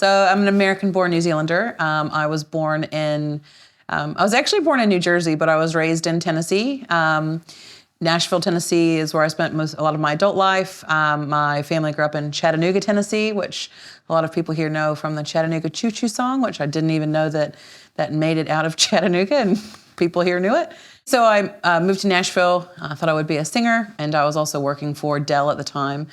So I'm an American-born New Zealander. I was actually born in New Jersey, but I was raised in Tennessee. Nashville, Tennessee is where I spent a lot of my adult life. My family grew up in Chattanooga, Tennessee, which a lot of people here know from the Chattanooga Choo Choo song, which I didn't even know that made it out of Chattanooga, and people here knew it. So I moved to Nashville. I thought I would be a singer, and I was also working for Dell at the time.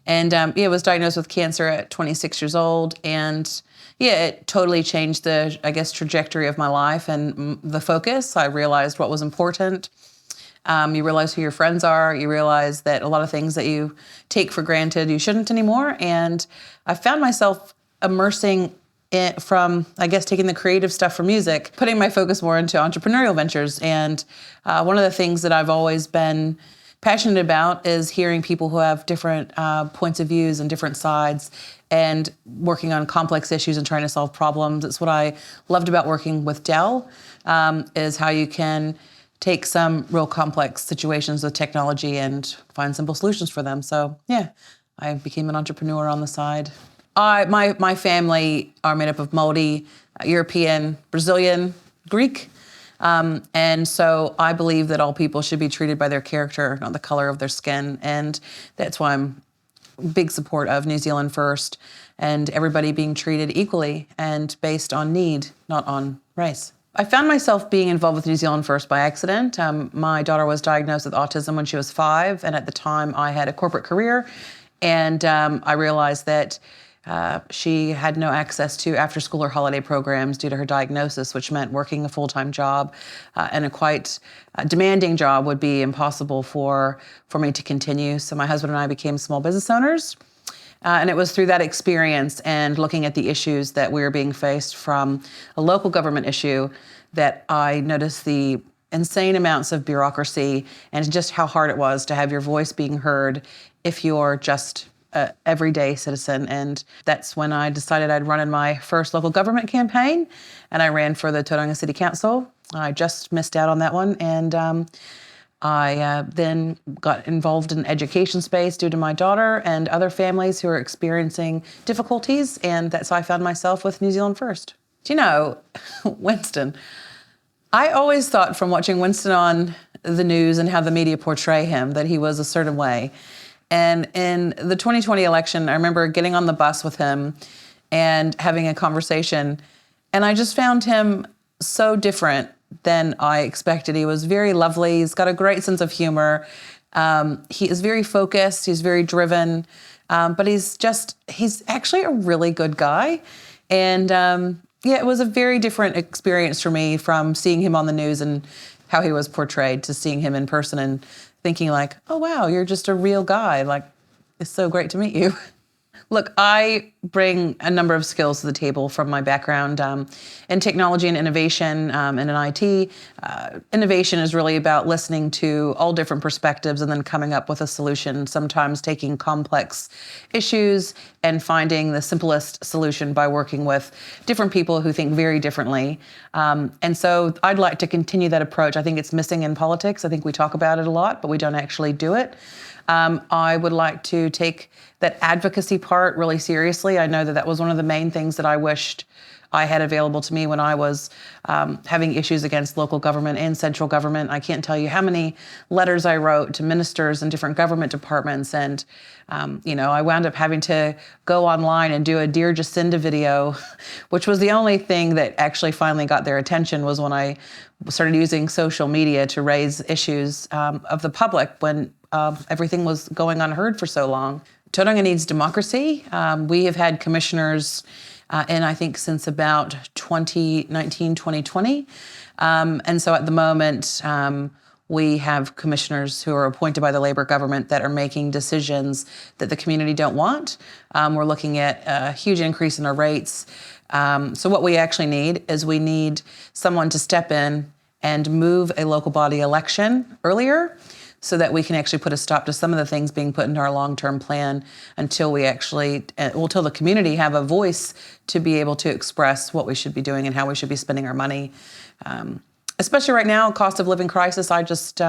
And was diagnosed with cancer at 26 years old, and it totally changed the, trajectory of my life and the focus. I realized what was important. You realize who your friends are. You realize that a lot of things that you take for granted, you shouldn't anymore. And I found myself immersing it from, taking the creative stuff from music, putting my focus more into entrepreneurial ventures. And one of the things that I've always been passionate about is hearing people who have different points of views and different sides and working on complex issues and trying to solve problems. It's what I loved about working with Dell, is how you can take some real complex situations with technology and find simple solutions for them. So I became an entrepreneur on the side. My family are made up of Māori, European, Brazilian, Greek. And so I believe that all people should be treated by their character, not the color of their skin. And that's why I'm a big support of New Zealand First and everybody being treated equally and based on need, not on race. I found myself being involved with New Zealand First by accident. My daughter was diagnosed with autism when she was 5, and at the time I had a corporate career, and I realized that she had no access to after-school or holiday programs due to her diagnosis, which meant working a full-time job and a quite demanding job would be impossible for me to continue. So my husband and I became small business owners. And it was through that experience and looking at the issues that we were being faced from a local government issue that I noticed the insane amounts of bureaucracy and just how hard it was to have your voice being heard if you're just an everyday citizen. And that's when I decided I'd run in my first local government campaign, and I ran for the Tauranga City Council. I just missed out on that one, and I then got involved in the education space due to my daughter and other families who are experiencing difficulties, and that's how I found myself with New Zealand First. Do you know, Winston, I always thought from watching Winston on the news and how the media portray him that he was a certain way. And in the 2020 election, I remember getting on the bus with him and having a conversation, and I just found him so different than I expected. He was very lovely. He's got a great sense of humor. He is very focused. He's very driven, but he's actually a really good guy. And it was a very different experience for me from seeing him on the news and how he was portrayed to seeing him in person and thinking like, oh, wow, you're just a real guy. Like, it's so great to meet you. Look, I bring a number of skills to the table from my background in technology and innovation and in IT. Innovation is really about listening to all different perspectives and then coming up with a solution, sometimes taking complex issues and finding the simplest solution by working with different people who think very differently. And so I'd like to continue that approach. I think it's missing in politics. I think we talk about it a lot, but we don't actually do it. I would like to take that advocacy part really seriously. I know that was one of the main things that I wished I had available to me when I was having issues against local government and central government. I can't tell you how many letters I wrote to ministers and different government departments. And, I wound up having to go online and do a Dear Jacinda video, which was the only thing that actually finally got their attention was when I started using social media to raise issues of the public when everything was going unheard for so long. Tauranga needs democracy. We have had commissioners and I think since about 2019, 2020. And so at the moment, we have commissioners who are appointed by the Labour government that are making decisions that the community don't want. We're looking at a huge increase in our rates. So what we actually need is we need someone to step in and move a local body election earlier so that we can actually put a stop to some of the things being put into our long-term plan until we actually, until the community have a voice to be able to express what we should be doing and how we should be spending our money. Especially right now, cost of living crisis, I just,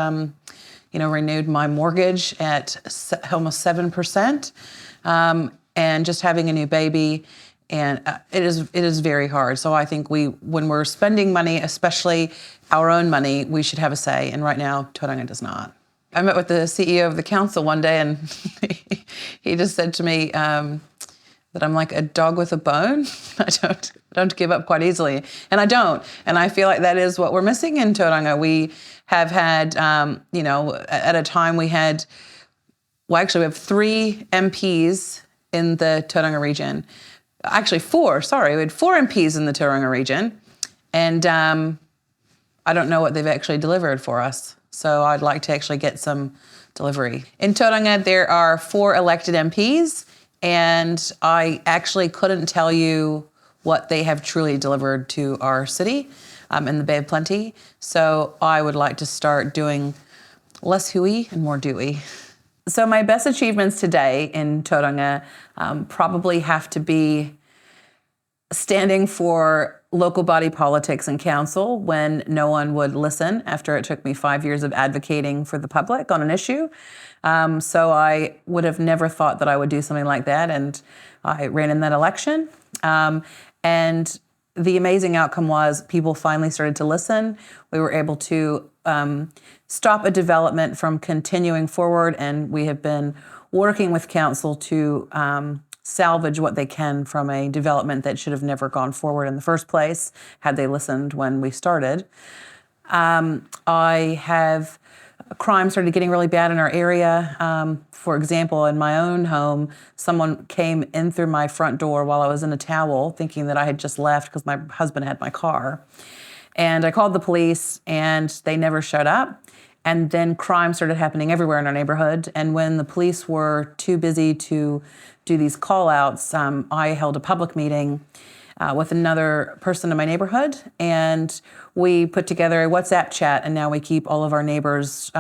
renewed my mortgage at almost 7%. And just having a new baby And it is very hard. So I think when we're spending money, especially our own money, we should have a say. And right now, Tauranga does not. I met with the CEO of the council one day, and he just said to me that I'm like a dog with a bone. I don't give up quite easily, and I don't. And I feel like that is what we're missing in Tauranga. We have had, at a time we had, well, actually we have 3 MPs in the Tauranga region. Actually 4, sorry. We had 4 MPs in the Tauranga region, and I don't know what they've actually delivered for us. So I'd like to actually get some delivery. In Tauranga, there are 4 elected MPs, and I actually couldn't tell you what they have truly delivered to our city in the Bay of Plenty. So I would like to start doing less hooey and more dewy. So my best achievements today in Tauranga probably have to be standing for local body politics and council when no one would listen after it took me 5 years of advocating for the public on an issue. So I would have never thought that I would do something like that, and I ran in that election. And the amazing outcome was people finally started to listen. We were able to stop a development from continuing forward, and we have been working with council to salvage what they can from a development that should have never gone forward in the first place had they listened when we started. Crime started getting really bad in our area. For example, in my own home, someone came in through my front door while I was in a towel, thinking that I had just left because my husband had my car. And I called the police, and they never showed up. And then crime started happening everywhere in our neighborhood. And when the police were too busy to do these call-outs, I held a public meeting with another person in my neighborhood, and we put together a WhatsApp chat, and now we keep all of our neighbors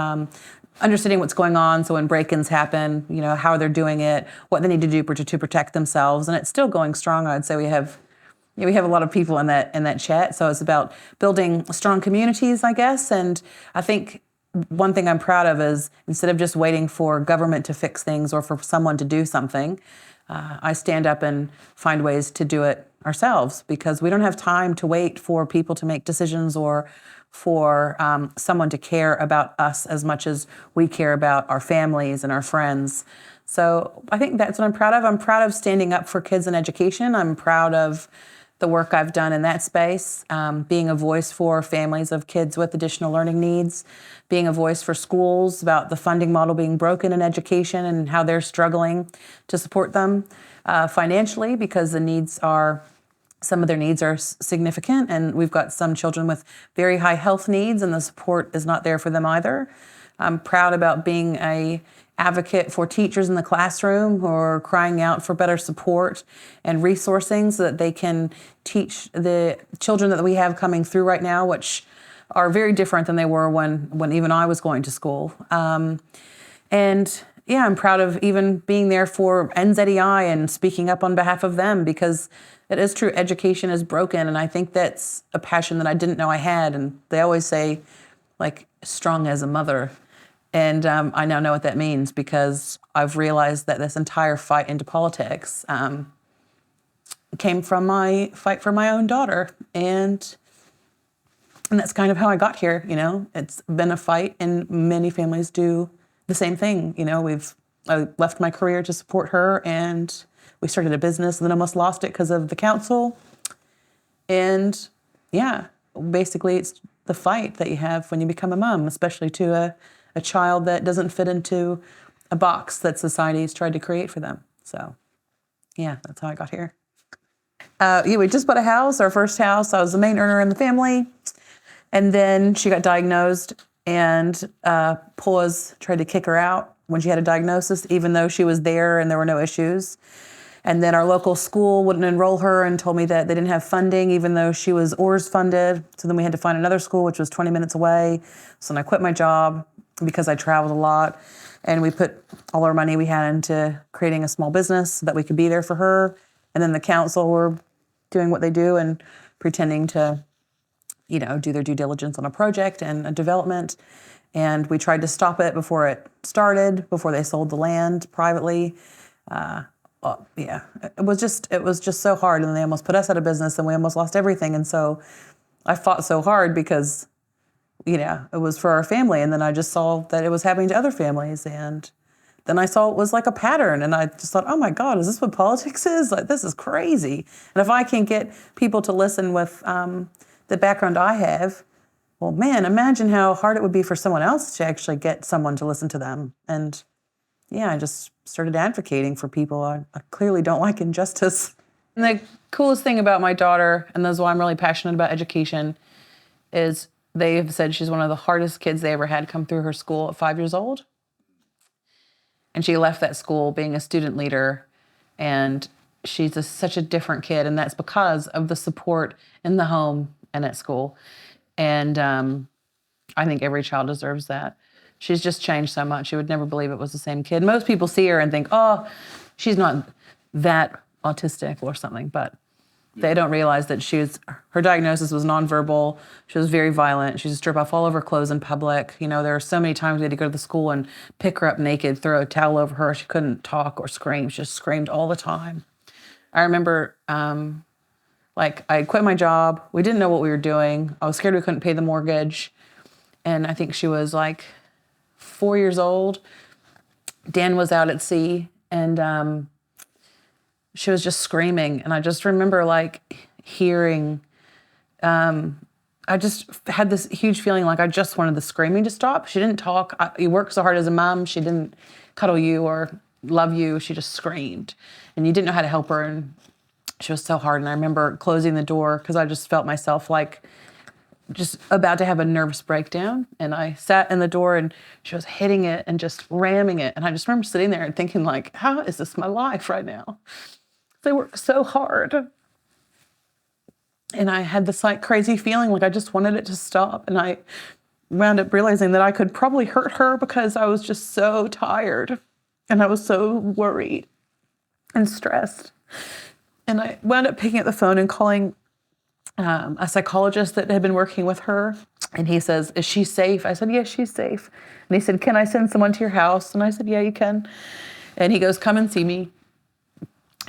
understanding what's going on. So when break-ins happen, how they're doing it, what they need to do to protect themselves, and it's still going strong. I'd say we have a lot of people in that chat. So it's about building strong communities, I guess. And I think one thing I'm proud of is instead of just waiting for government to fix things or for someone to do something, I stand up and find ways to do it ourselves, because we don't have time to wait for people to make decisions or for someone to care about us as much as we care about our families and our friends. So I think that's what I'm proud of. I'm proud of standing up for kids in education. I'm proud of the work I've done in that space, being a voice for families of kids with additional learning needs, being a voice for schools about the funding model being broken in education and how they're struggling to support them financially, because some of their needs are significant, and we've got some children with very high health needs, and the support is not there for them either. I'm proud about being an advocate for teachers in the classroom who are crying out for better support and resourcing so that they can teach the children that we have coming through right now, which are very different than they were when even I was going to school. And yeah, I'm proud of even being there for NZEI and speaking up on behalf of them, because it is true, education is broken, and I think that's a passion that I didn't know I had. And they always say, like, strong as a mother. And I now know what that means, because I've realized that this entire fight into politics came from my fight for my own daughter. And that's kind of how I got here, It's been a fight, and many families do the same thing. I left my career to support her, and we started a business and then almost lost it because of the council. And yeah, basically it's the fight that you have when you become a mom, especially to a child that doesn't fit into a box that society's tried to create for them. So yeah, that's how I got here. We just bought a house, our first house. I was the main earner in the family. And then she got diagnosed, and PAWS tried to kick her out when she had a diagnosis, even though she was there and there were no issues. And then our local school wouldn't enroll her and told me that they didn't have funding, even though she was ORS funded. So then we had to find another school, which was 20 minutes away. So then I quit my job because I traveled a lot. And we put all our money we had into creating a small business so that we could be there for her. And then the council were doing what they do and pretending to, do their due diligence on a project and a development. And we tried to stop it before it started, before they sold the land privately. yeah, it was just so hard, and they almost put us out of business, and we almost lost everything. And so I fought so hard because, it was for our family, and then I just saw that it was happening to other families, and then I saw it was like a pattern, and I just thought, oh my God, is this what politics is? Like, this is crazy. And if I can get people to listen with the background I have, well, man, imagine how hard it would be for someone else to actually get someone to listen to them. And yeah, I just started advocating for people. I clearly don't like injustice. And the coolest thing about my daughter, and this is why I'm really passionate about education, is they've said she's one of the hardest kids they ever had come through her school at 5 years old. And she left that school being a student leader, and she's such a different kid, and that's because of the support in the home and at school. And I think every child deserves that. She's just changed so much. You would never believe it was the same kid. Most people see her and think, oh, she's not that autistic or something, but they don't realize that her diagnosis was nonverbal. She was very violent. She used to strip off all of her clothes in public. There are so many times we had to go to the school and pick her up naked, throw a towel over her. She couldn't talk or scream. She just screamed all the time. I remember, I quit my job. We didn't know what we were doing. I was scared we couldn't pay the mortgage. And I think she was 4 years old. Dan was out at sea, and she was just screaming. And I just remember hearing, I just had this huge feeling I just wanted the screaming to stop. She didn't talk. You worked so hard as a mom. She didn't cuddle you or love you. She just screamed. And you didn't know how to help her. And she was so hard. And I remember closing the door because I just felt myself just about to have a nervous breakdown. And I sat in the door, and she was hitting it and just ramming it. And I just remember sitting there and thinking how is this my life right now? They work so hard. And I had this crazy feeling I just wanted it to stop. And I wound up realizing that I could probably hurt her because I was just so tired. And I was so worried and stressed. And I wound up picking up the phone and calling a psychologist that had been working with her. And he says, is she safe? I said, yes, she's safe. And he said, can I send someone to your house? And I said, yeah, you can. And he goes, come and see me.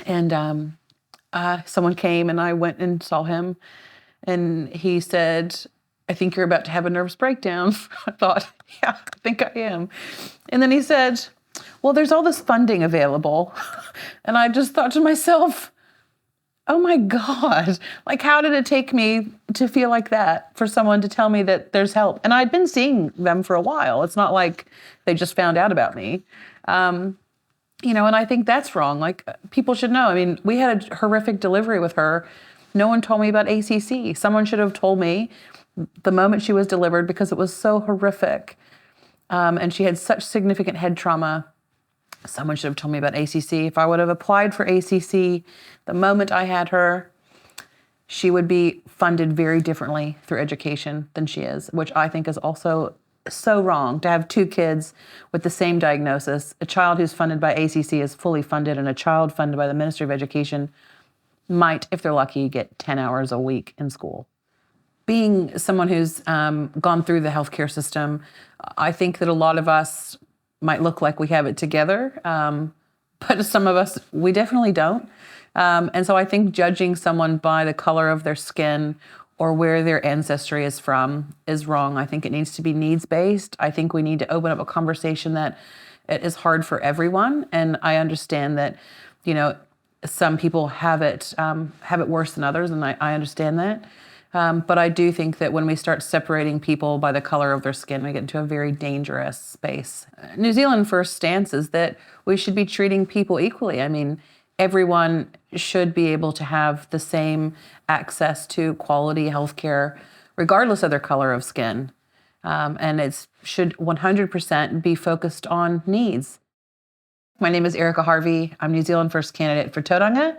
And someone came, and I went and saw him. And he said, I think you're about to have a nervous breakdown. I thought, yeah, I think I am. And then he said, well, there's all this funding available. And I just thought to myself, oh my God, how did it take me to feel like that for someone to tell me that there's help? And I'd been seeing them for a while. It's not like they just found out about me. And I think that's wrong. People should know. I mean, we had a horrific delivery with her. No one told me about ACC. Someone should have told me the moment she was delivered because it was so horrific. And she had such significant head trauma. Someone should have told me about ACC. If I would have applied for ACC the moment I had her, she would be funded very differently through education than she is, which I think is also so wrong. To have two kids with the same diagnosis, a child who's funded by ACC is fully funded, and a child funded by the Ministry of Education might, if they're lucky, get 10 hours a week in school. Being someone who's gone through the healthcare system, I think that a lot of us might look like we have it together, but some of us, we definitely don't. And so I think judging someone by the color of their skin or where their ancestry is from is wrong. I think it needs to be needs-based. I think we need to open up a conversation that it is hard for everyone. And I understand that, some people have it worse than others, and I understand that. But I do think that when we start separating people by the color of their skin, we get into a very dangerous space. New Zealand First stance is that we should be treating people equally. I mean, everyone should be able to have the same access to quality healthcare, regardless of their color of skin. And it should 100% be focused on needs. My name is Erika Harvey. I'm New Zealand First candidate for Tauranga,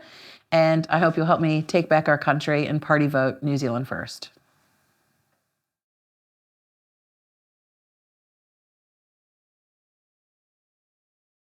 and I hope you'll help me take back our country and party vote New Zealand First.